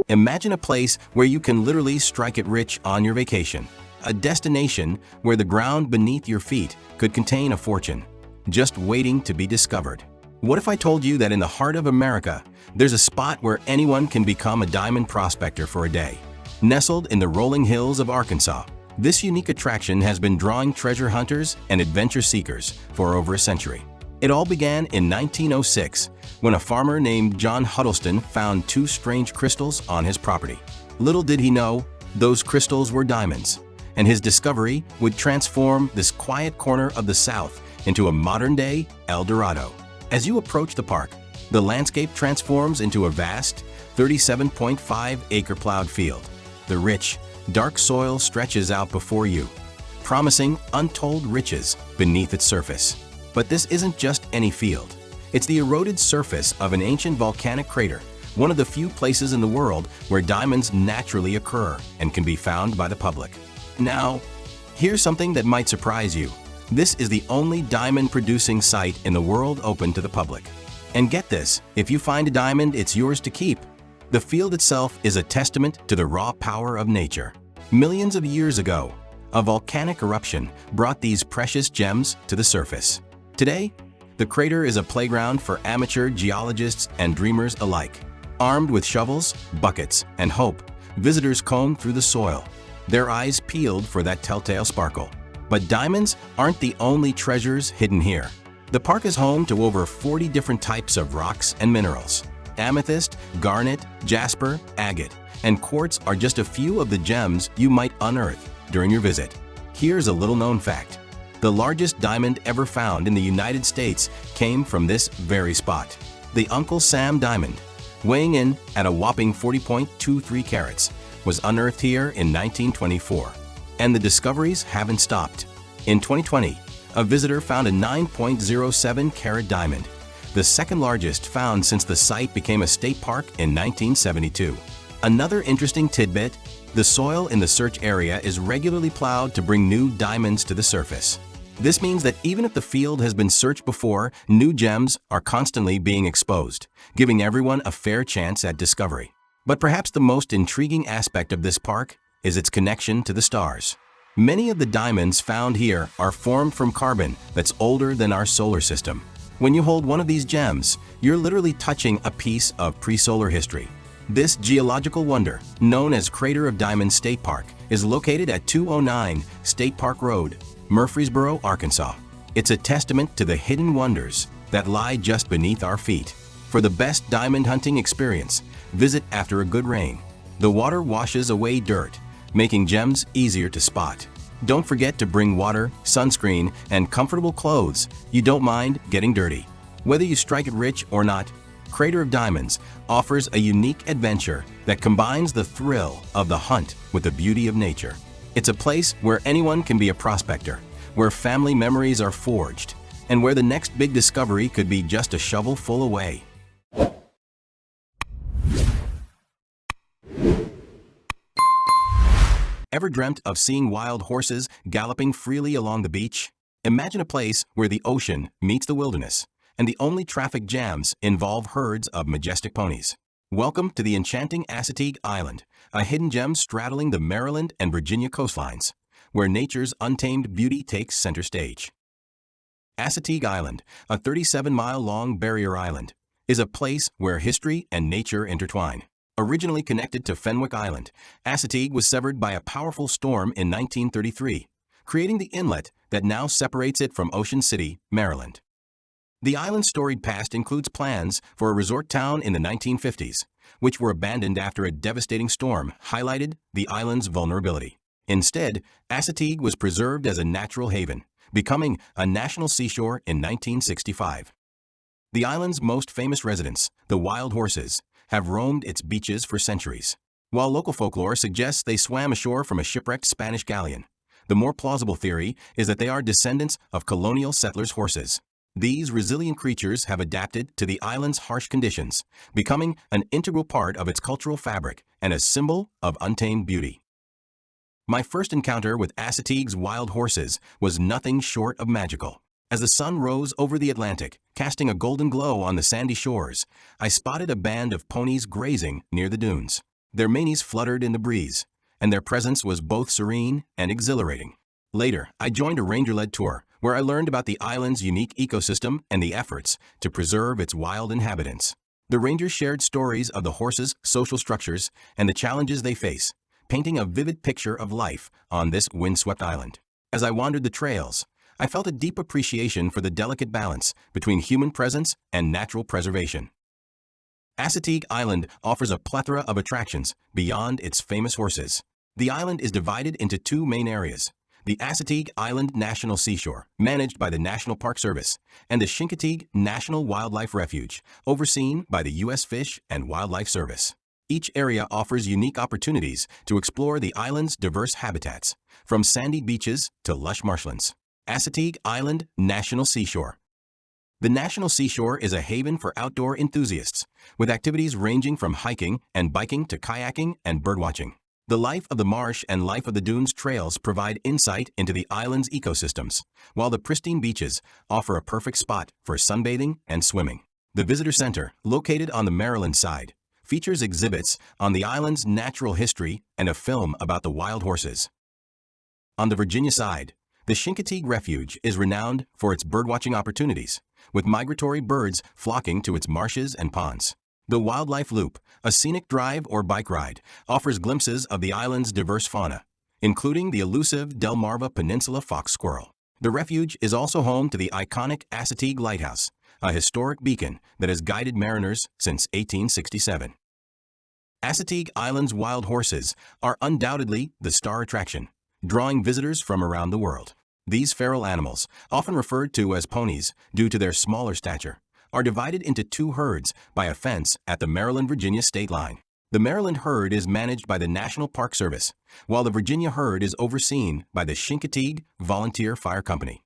Imagine a place where you can literally strike it rich on your vacation. A destination where the ground beneath your feet could contain a fortune, just waiting to be discovered. What if I told you that in the heart of America, there's a spot where anyone can become a diamond prospector for a day? Nestled in the rolling hills of Arkansas, this unique attraction has been drawing treasure hunters and adventure seekers for over a century. It all began in 1906 when a farmer named John Huddleston found two strange crystals on his property. Little did he know, those crystals were diamonds, and his discovery would transform this quiet corner of the South into a modern-day El Dorado. As you approach the park, the landscape transforms into a vast, 37.5-acre plowed field. The rich, dark soil stretches out before you, promising untold riches beneath its surface. But this isn't just any field. It's the eroded surface of an ancient volcanic crater, one of the few places in the world where diamonds naturally occur and can be found by the public. Now, here's something that might surprise you. This is the only diamond-producing site in the world open to the public. And get this, if you find a diamond, it's yours to keep. The field itself is a testament to the raw power of nature. Millions of years ago, a volcanic eruption brought these precious gems to the surface. Today, the crater is a playground for amateur geologists and dreamers alike. Armed with shovels, buckets, and hope, visitors comb through the soil, their eyes peeled for that telltale sparkle. But diamonds aren't the only treasures hidden here. The park is home to over 40 different types of rocks and minerals. Amethyst, garnet, jasper, agate, and quartz are just a few of the gems you might unearth during your visit. Here's a little-known fact. The largest diamond ever found in the United States came from this very spot. The Uncle Sam diamond, weighing in at a whopping 40.23 carats, was unearthed here in 1924. And the discoveries haven't stopped. In 2020, a visitor found a 9.07 carat diamond, the second largest found since the site became a state park in 1972. Another interesting tidbit, the soil in the search area is regularly plowed to bring new diamonds to the surface. This means that even if the field has been searched before, new gems are constantly being exposed, giving everyone a fair chance at discovery. But perhaps the most intriguing aspect of this park is its connection to the stars. Many of the diamonds found here are formed from carbon that's older than our solar system. When you hold one of these gems, you're literally touching a piece of pre-solar history. This geological wonder, known as Crater of Diamonds State Park, is located at 209 State Park Road, Murfreesboro, Arkansas. It's a testament to the hidden wonders that lie just beneath our feet. For the best diamond hunting experience, visit after a good rain. The water washes away dirt, making gems easier to spot. Don't forget to bring water, sunscreen, and comfortable clothes. You don't mind getting dirty. Whether you strike it rich or not, Crater of Diamonds offers a unique adventure that combines the thrill of the hunt with the beauty of nature. It's a place where anyone can be a prospector, where family memories are forged, and where the next big discovery could be just a shovelful away. Ever dreamt of seeing wild horses galloping freely along the beach? Imagine a place where the ocean meets the wilderness, and the only traffic jams involve herds of majestic ponies. Welcome to the enchanting Assateague Island, a hidden gem straddling the Maryland and Virginia coastlines, where nature's untamed beauty takes center stage. Assateague Island, a 37-mile-long barrier island, is a place where history and nature intertwine. Originally connected to Fenwick Island, Assateague was severed by a powerful storm in 1933, creating the inlet that now separates it from Ocean City, Maryland. The island's storied past includes plans for a resort town in the 1950s, which were abandoned after a devastating storm highlighted the island's vulnerability. Instead, Assateague was preserved as a natural haven, becoming a national seashore in 1965. The island's most famous residents, the wild horses, have roamed its beaches for centuries. While local folklore suggests they swam ashore from a shipwrecked Spanish galleon, the more plausible theory is that they are descendants of colonial settlers' horses. These resilient creatures have adapted to the island's harsh conditions, becoming an integral part of its cultural fabric and a symbol of untamed beauty. My first encounter with Assateague's wild horses was nothing short of magical. As the sun rose over the Atlantic, casting a golden glow on the sandy shores, I spotted a band of ponies grazing near the dunes. Their manes fluttered in the breeze, and their presence was both serene and exhilarating. Later, I joined a ranger-led tour where I learned about the island's unique ecosystem and the efforts to preserve its wild inhabitants. The rangers shared stories of the horses' social structures and the challenges they face, painting a vivid picture of life on this windswept island. As I wandered the trails, I felt a deep appreciation for the delicate balance between human presence and natural preservation. Assateague Island offers a plethora of attractions beyond its famous horses. The island is divided into two main areas: the Assateague Island National Seashore, managed by the National Park Service, and the Chincoteague National Wildlife Refuge, overseen by the U.S. Fish and Wildlife Service. Each area offers unique opportunities to explore the island's diverse habitats, from sandy beaches to lush marshlands. Assateague Island National Seashore. The National Seashore is a haven for outdoor enthusiasts, with activities ranging from hiking and biking to kayaking and birdwatching. The Life of the Marsh and Life of the Dunes trails provide insight into the island's ecosystems, while the pristine beaches offer a perfect spot for sunbathing and swimming. The Visitor Center, located on the Maryland side, features exhibits on the island's natural history and a film about the wild horses. On the Virginia side, the Chincoteague Refuge is renowned for its birdwatching opportunities, with migratory birds flocking to its marshes and ponds. The Wildlife Loop, a scenic drive or bike ride, offers glimpses of the island's diverse fauna, including the elusive Delmarva Peninsula fox squirrel. The refuge is also home to the iconic Assateague Lighthouse, a historic beacon that has guided mariners since 1867. Assateague Island's wild horses are undoubtedly the star attraction, drawing visitors from around the world. These feral animals, often referred to as ponies due to their smaller stature, are divided into two herds by a fence at the Maryland-Virginia state line. The Maryland herd is managed by the National Park Service, while the Virginia herd is overseen by the Chincoteague Volunteer Fire Company.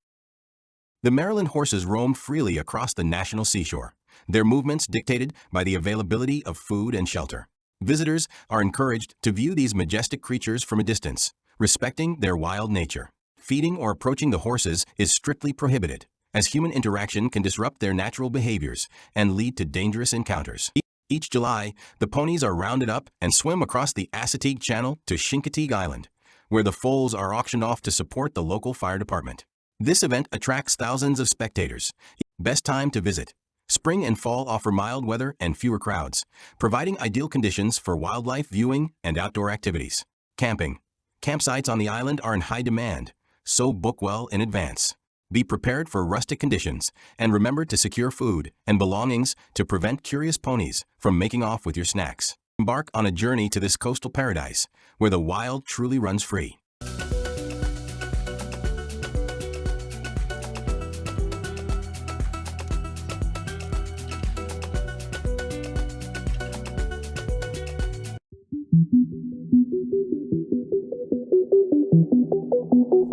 The Maryland horses roam freely across the National Seashore, their movements dictated by the availability of food and shelter. Visitors are encouraged to view these majestic creatures from a distance, respecting their wild nature. Feeding or approaching the horses is strictly prohibited, as human interaction can disrupt their natural behaviors and lead to dangerous encounters. Each July, the ponies are rounded up and swim across the Assateague Channel to Chincoteague Island, where the foals are auctioned off to support the local fire department. This event attracts thousands of spectators. Best time to visit: spring and fall offer mild weather and fewer crowds, providing ideal conditions for wildlife viewing and outdoor activities. Camping. Campsites on the island are in high demand, so book well in advance. Be prepared for rustic conditions, and remember to secure food and belongings to prevent curious ponies from making off with your snacks. Embark on a journey to this coastal paradise, where the wild truly runs free.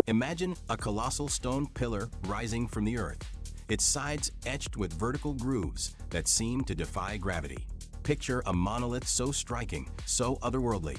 Imagine a colossal stone pillar rising from the earth, its sides etched with vertical grooves that seem to defy gravity. Picture a monolith so striking, so otherworldly,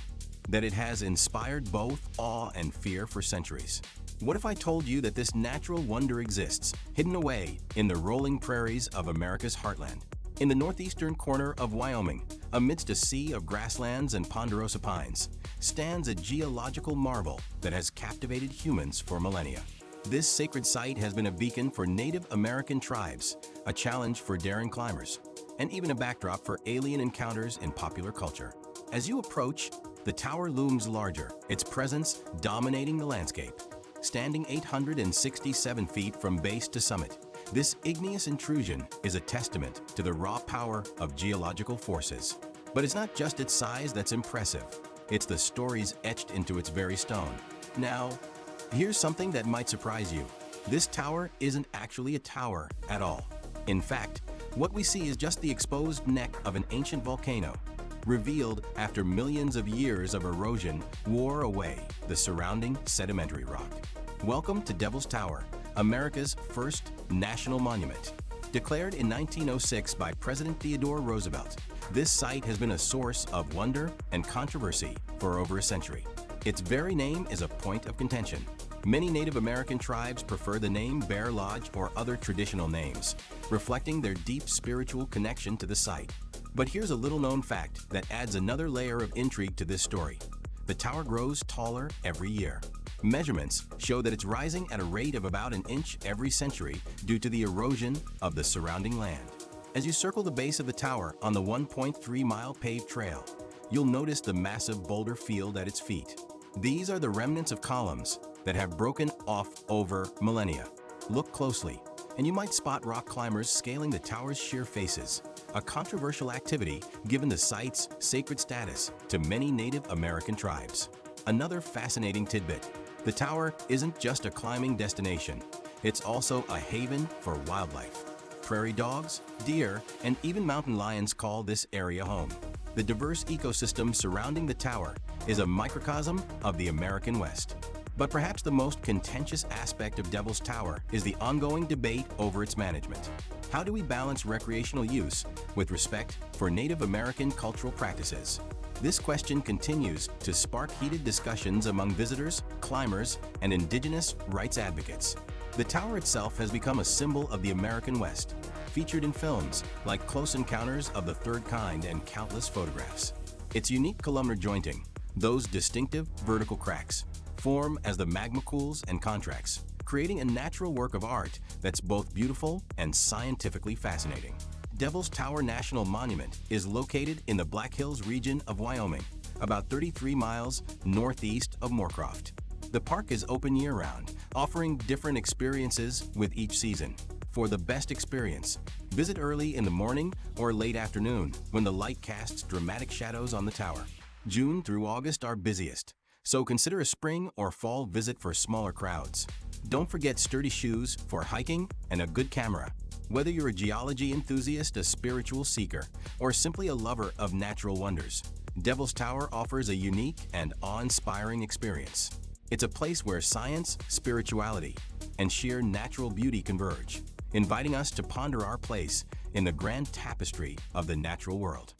that it has inspired both awe and fear for centuries. What if I told you that this natural wonder exists, hidden away in the rolling prairies of America's heartland? In the northeastern corner of Wyoming, amidst a sea of grasslands and ponderosa pines, stands a geological marvel that has captivated humans for millennia. This sacred site has been a beacon for Native American tribes, a challenge for daring climbers, and even a backdrop for alien encounters in popular culture. As you approach, the tower looms larger, its presence dominating the landscape. Standing 867 feet from base to summit, this igneous intrusion is a testament to the raw power of geological forces. But it's not just its size that's impressive, it's the stories etched into its very stone. Now, here's something that might surprise you. This tower isn't actually a tower at all. In fact, what we see is just the exposed neck of an ancient volcano, revealed after millions of years of erosion wore away the surrounding sedimentary rock. Welcome to Devil's Tower, America's first national monument. Declared in 1906 by President Theodore Roosevelt, this site has been a source of wonder and controversy for over a century. Its very name is a point of contention. Many Native American tribes prefer the name Bear Lodge or other traditional names, reflecting their deep spiritual connection to the site. But here's a little-known fact that adds another layer of intrigue to this story. The tower grows taller every year. Measurements show that it's rising at a rate of about an inch every century due to the erosion of the surrounding land. As you circle the base of the tower on the 1.3-mile paved trail, you'll notice the massive boulder field at its feet. These are the remnants of columns that have broken off over millennia. Look closely, and you might spot rock climbers scaling the tower's sheer faces, a controversial activity given the site's sacred status to many Native American tribes. Another fascinating tidbit: the tower isn't just a climbing destination, it's also a haven for wildlife. Prairie dogs, deer, and even mountain lions call this area home. The diverse ecosystem surrounding the tower is a microcosm of the American West. But perhaps the most contentious aspect of Devil's Tower is the ongoing debate over its management. How do we balance recreational use with respect for Native American cultural practices? This question continues to spark heated discussions among visitors, climbers, and indigenous rights advocates. The tower itself has become a symbol of the American West, featured in films like Close Encounters of the Third Kind and countless photographs. Its unique columnar jointing, those distinctive vertical cracks, form as the magma cools and contracts, creating a natural work of art that's both beautiful and scientifically fascinating. Devil's Tower National Monument is located in the Black Hills region of Wyoming, about 33 miles northeast of Moorcroft. The park is open year-round, offering different experiences with each season. For the best experience, visit early in the morning or late afternoon when the light casts dramatic shadows on the tower. June through August are busiest, so consider a spring or fall visit for smaller crowds. Don't forget sturdy shoes for hiking and a good camera. Whether you're a geology enthusiast, a spiritual seeker, or simply a lover of natural wonders, Devil's Tower offers a unique and awe-inspiring experience. It's a place where science, spirituality, and sheer natural beauty converge, inviting us to ponder our place in the grand tapestry of the natural world.